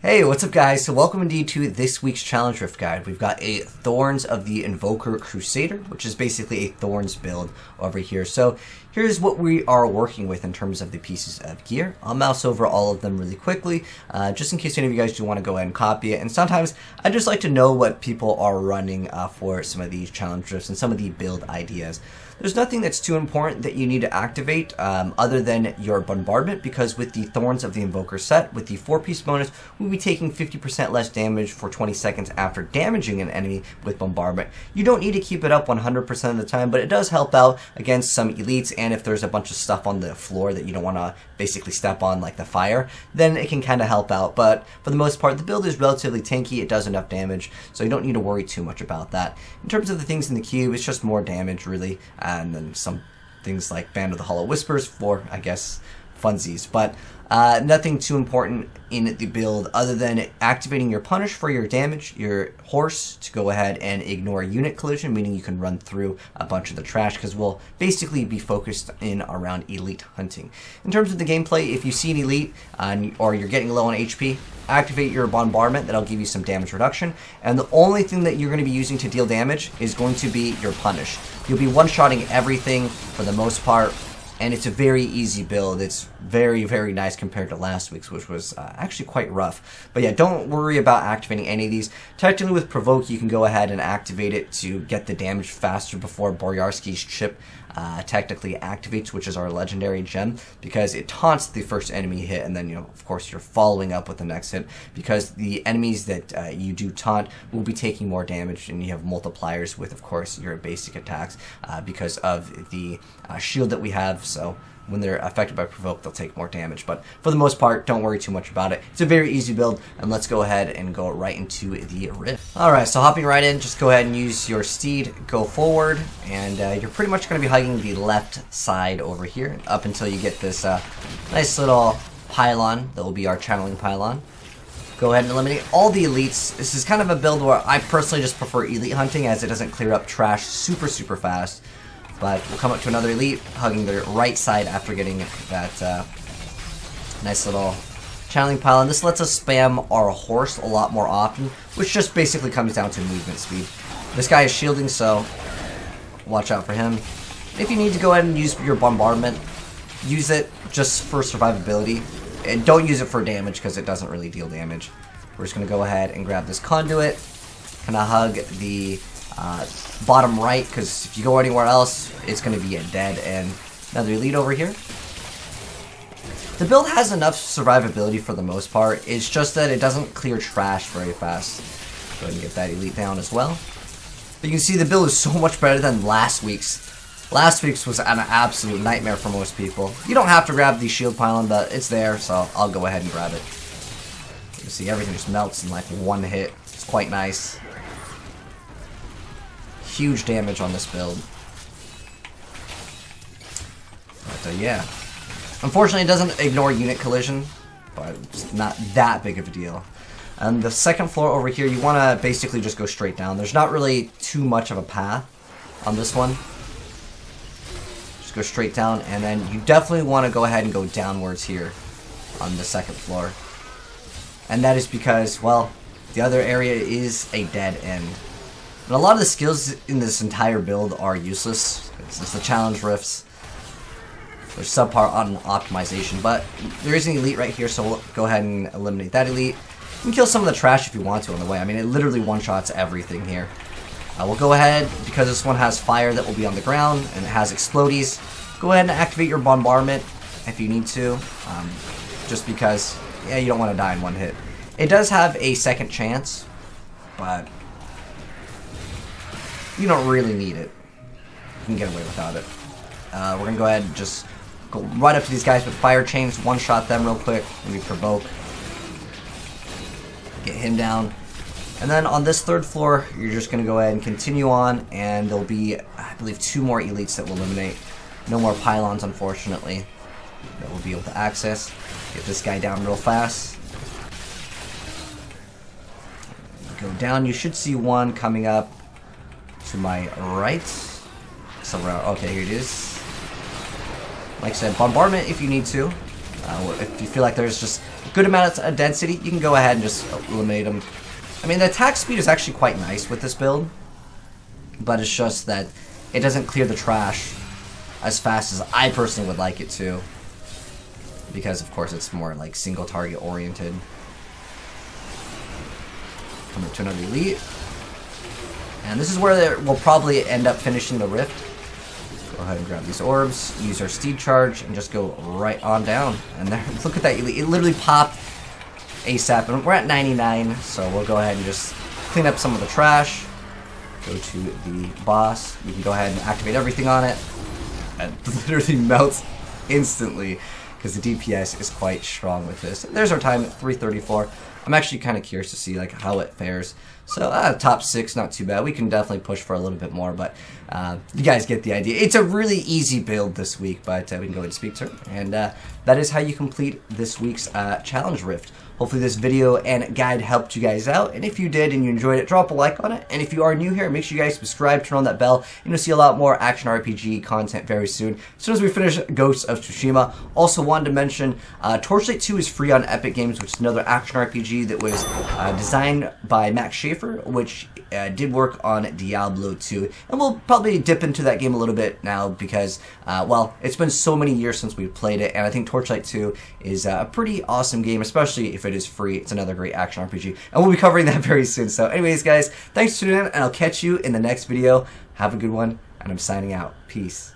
Hey, what's up guys? So welcome indeed to this week's challenge rift guide. We've got a Thorns of the Invoker Crusader, which is basically a Thorns build over here. So here's what we are working with in terms of the pieces of gear. I'll mouse over all of them really quickly, just in case any of you guys do want to go ahead and copy it. And sometimes I just like to know what people are running for some of these challenge rifts and some of the build ideas. There's nothing that's too important that you need to activate other than your bombardment, because with the Thorns of the Invoker set, with the 4-piece bonus, we'll be taking 50% less damage for 20 seconds after damaging an enemy with bombardment. You don't need to keep it up 100% of the time, but it does help out against some elites, and if there's a bunch of stuff on the floor that you don't want to basically step on, like the fire, then it can kind of help out. But for the most part, the build is relatively tanky. It does enough damage, so you don't need to worry too much about that. In terms of the things in the cube, it's just more damage, really. And then some things like Band of the Hollow Whispers for, I guess, funsies. But nothing too important in the build other than activating your punish for your damage, your horse to go ahead and ignore unit collision, meaning you can run through a bunch of the trash, because we'll basically be focused in around elite hunting. In terms of the gameplay, if you see an elite or you're getting low on HP, activate your bombardment. That'll give you some damage reduction, and the only thing that you're going to be using to deal damage is going to be your punish. You'll be one-shotting everything for the most part, and it's a very easy build. It's very, very nice compared to last week's, which was actually quite rough. But yeah, don't worry about activating any of these. Technically with Provoke, you can go ahead and activate it to get the damage faster before Boryarski's chip technically activates, which is our legendary gem, because it taunts the first enemy hit, and then, you know, of course, you're following up with the next hit, because the enemies that you do taunt will be taking more damage, and you have multipliers with, of course, your basic attacks because of the shield that we have. So when they're affected by Provoke, they'll take more damage. But for the most part, don't worry too much about it. It's a very easy build, and let's go ahead and go right into the rift. Alright, so hopping right in, just go ahead and use your steed, go forward, and you're pretty much going to be hugging the left side over here up until you get this nice little pylon that will be our channeling pylon. Go ahead and eliminate all the elites. This is kind of a build where I personally just prefer elite hunting, as it doesn't clear up trash super fast. But we'll come up to another elite, hugging the right side after getting that nice little channeling pylon. This lets us spam our horse a lot more often, which just basically comes down to movement speed. This guy is shielding, so watch out for him. If you need to go ahead and use your bombardment, use it just for survivability. And don't use it for damage, because it doesn't really deal damage. We're just going to go ahead and grab this conduit, kind of hug the bottom right, because if you go anywhere else, it's going to be a dead end. Another elite over here. The build has enough survivability for the most part. It's just that it doesn't clear trash very fast. Go ahead and get that elite down as well. But you can see the build is so much better than last week's. Last week's was an absolute nightmare for most people. You don't have to grab the shield pylon, but it's there, so I'll go ahead and grab it. You can see everything just melts in like one hit. It's quite nice. Huge damage on this build. But yeah. Unfortunately, it doesn't ignore unit collision, but it's not that big of a deal. And the second floor over here, you want to basically just go straight down. There's not really too much of a path on this one. Just go straight down, and then you definitely want to go ahead and go downwards here on the second floor. And that is because, well, the other area is a dead end. And a lot of the skills in this entire build are useless. It's the challenge rifts. They're subpar on optimization, but there is an elite right here, so we'll go ahead and eliminate that elite. You can kill some of the trash if you want to on the way. I mean, it literally one-shots everything here. We'll go ahead, because this one has fire that will be on the ground, and it has explodies. Go ahead and activate your bombardment if you need to, just because, yeah, you don't want to die in one hit. It does have a second chance, but you don't really need it. You can get away without it. We're going to go ahead and just go right up to these guys with fire chains, one-shot them real quick, maybe Provoke. Get him down. And then on this third floor, you're just going to go ahead and continue on, and there'll be, I believe, 2 more elites that will eliminate. No more pylons, unfortunately, that we'll be able to access. Get this guy down real fast. Go down. You should see one coming up to my right. Somewhere. Okay, here it is. Like I said, bombardment if you need to. If you feel like there's just good amount of density, you can go ahead and just eliminate them. I mean, the attack speed is actually quite nice with this build, but it's just that it doesn't clear the trash as fast as I personally would like it to, because of course it's more like single target oriented. Coming to another elite, and this is where we'll probably end up finishing the rift. Go ahead and grab these orbs, use our steed charge, and just go right on down. And there, look at that elite. It literally popped ASAP, and we're at 99, so we'll go ahead and just clean up some of the trash. Go to the boss. We can go ahead and activate everything on it. And literally melts instantly because the DPS is quite strong with this. There's our time at 3:34. I'm actually kind of curious to see like how it fares. So top 6, not too bad. We can definitely push for a little bit more, but you guys get the idea. It's a really easy build this week, but we can go ahead and speak to her. And that is how you complete this week's challenge rift. Hopefully this video and guide helped you guys out, and if you did and you enjoyed it, drop a like on it. And if you are new here, make sure you guys subscribe, turn on that bell, and you'll see a lot more action RPG content very soon, as soon as we finish Ghosts of Tsushima. Also wanted to mention, Torchlight 2 is free on Epic Games, which is another action RPG that was designed by Max Schaefer, which did work on Diablo 2. And we'll probably dip into that game a little bit now because, well, it's been so many years since we've played it, and I think Torchlight 2 is a pretty awesome game, especially if it is free. It's another great action RPG, and we'll be covering that very soon. So anyways, guys, thanks for tuning in, and I'll catch you in the next video. Have a good one, and I'm signing out. Peace.